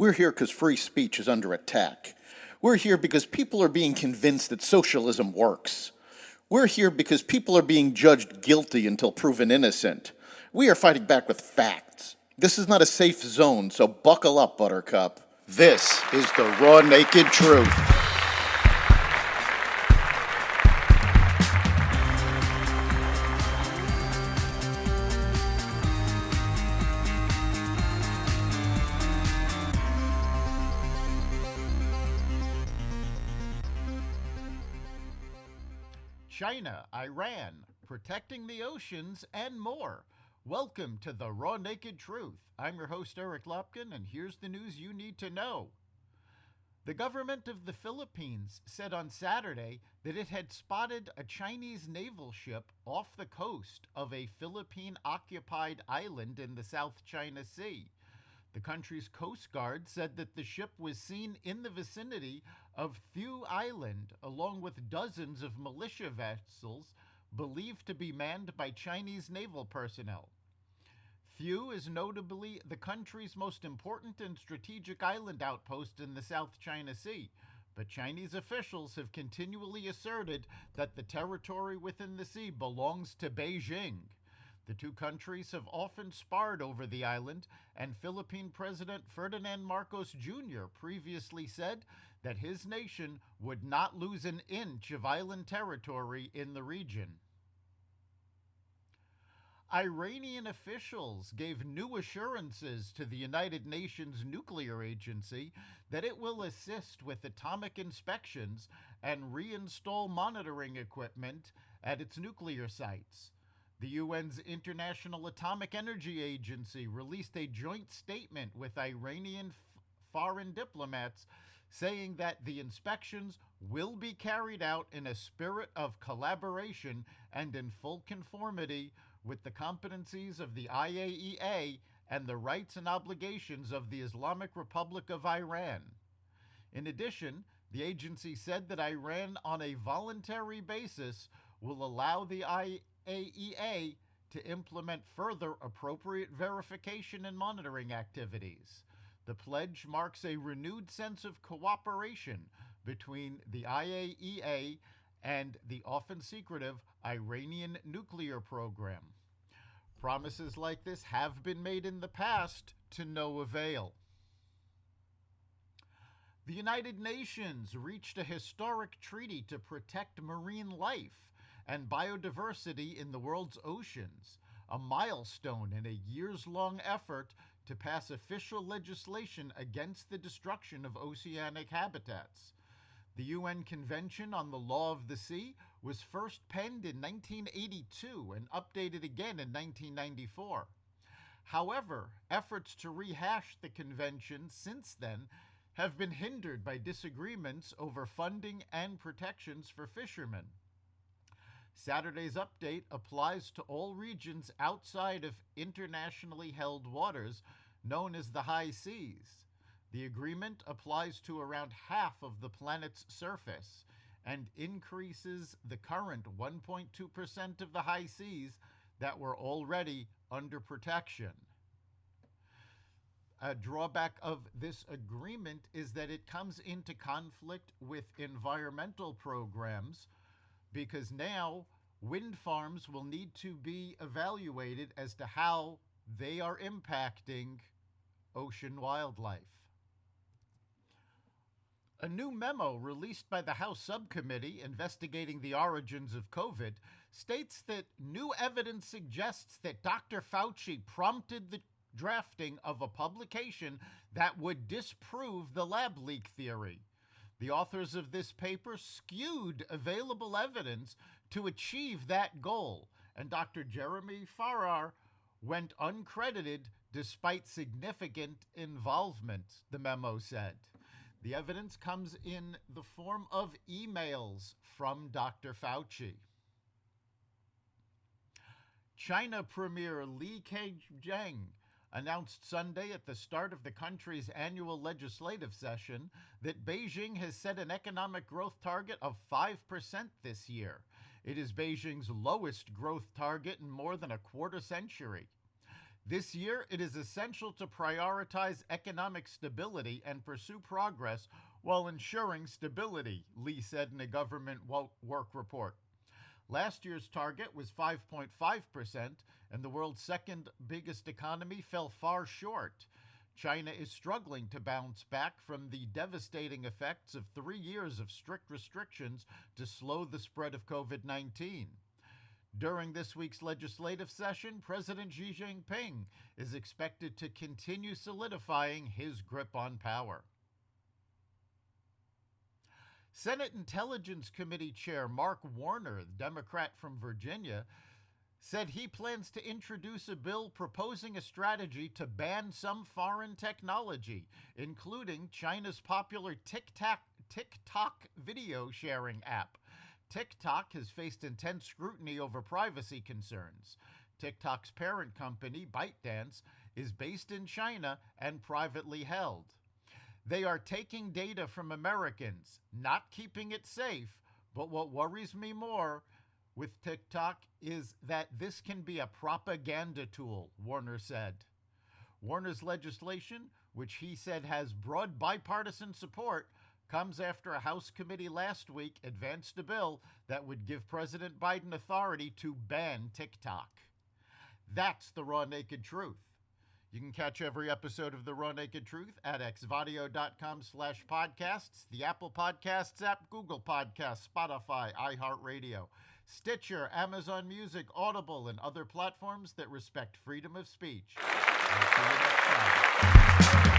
We're here because free speech is under attack. We're here because people are being convinced that socialism works. We're here because people are being judged guilty until proven innocent. We are fighting back with facts. This is not a safe zone, so buckle up, Buttercup. This is the raw, naked truth. China, Iran, protecting the oceans, and more. Welcome to the Raw Naked Truth. I'm your host, Eric Lopkin, and here's the news you need to know. The government of the Philippines said on Saturday that it had spotted a Chinese naval ship off the coast of a Philippine-occupied island in the South China Sea. The country's Coast Guard said that the ship was seen in the vicinity of Thieu Island, along with dozens of militia vessels believed to be manned by Chinese naval personnel. Thieu is notably the country's most important and strategic island outpost in the South China Sea, but Chinese officials have continually asserted that the territory within the sea belongs to Beijing. The two countries have often sparred over the island, and Philippine President Ferdinand Marcos Jr. previously said that his nation would not lose an inch of island territory in the region. Iranian officials gave new assurances to the United Nations Nuclear Agency that it will assist with atomic inspections and reinstall monitoring equipment at its nuclear sites. The UN's International Atomic Energy Agency released a joint statement with Iranian foreign diplomats saying that the inspections will be carried out in a spirit of collaboration and in full conformity with the competencies of the IAEA and the rights and obligations of the Islamic Republic of Iran. In addition, the agency said that Iran, on a voluntary basis, will allow the IAEA to implement further appropriate verification and monitoring activities. The pledge marks a renewed sense of cooperation between the IAEA and the often secretive Iranian nuclear program. Promises like this have been made in the past to no avail. The United Nations reached a historic treaty to protect marine life and biodiversity in the world's oceans, a milestone in a years-long effort to pass official legislation against the destruction of oceanic habitats. The UN Convention on the Law of the Sea was first penned in 1982 and updated again in 1994. However, efforts to rehash the convention since then have been hindered by disagreements over funding and protections for fishermen. Saturday's update applies to all regions outside of internationally held waters known as the high seas. The agreement applies to around half of the planet's surface and increases the current 1.2% of the high seas that were already under protection. A drawback of this agreement is that it comes into conflict with environmental programs, because now wind farms will need to be evaluated as to how they are impacting ocean wildlife. A new memo released by the House Subcommittee investigating the origins of COVID states that new evidence suggests that Dr. Fauci prompted the drafting of a publication that would disprove the lab leak theory. The authors of this paper skewed available evidence to achieve that goal, and Dr. Jeremy Farrar went uncredited despite significant involvement, the memo said. The evidence comes in the form of emails from Dr. Fauci. China Premier Li Keqiang announced Sunday at the start of the country's annual legislative session that Beijing has set an economic growth target of 5% this year. It is Beijing's lowest growth target in more than a quarter century. This year, it is essential to prioritize economic stability and pursue progress while ensuring stability, Lee said in a government work report. Last year's target was 5.5%, and the world's second biggest economy fell far short. China is struggling to bounce back from the devastating effects of 3 years of strict restrictions to slow the spread of COVID-19. During this week's legislative session, President Xi Jinping is expected to continue solidifying his grip on power. Senate Intelligence Committee Chair Mark Warner, the Democrat from Virginia, said he plans to introduce a bill proposing a strategy to ban some foreign technology, including China's popular TikTok video sharing app. TikTok has faced intense scrutiny over privacy concerns. TikTok's parent company, ByteDance, is based in China and privately held. They are taking data from Americans, not keeping it safe, but what worries me more with TikTok is that this can be a propaganda tool, Warner said. Warner's legislation, which he said has broad bipartisan support, comes after a House committee last week advanced a bill that would give President Biden authority to ban TikTok. That's the Raw Naked Truth. You can catch every episode of The Raw Naked Truth at xvadio.com/podcasts, the Apple Podcasts app, Google Podcasts, Spotify, iHeartRadio, Stitcher, Amazon Music, Audible, and other platforms that respect freedom of speech. I'll see you next time.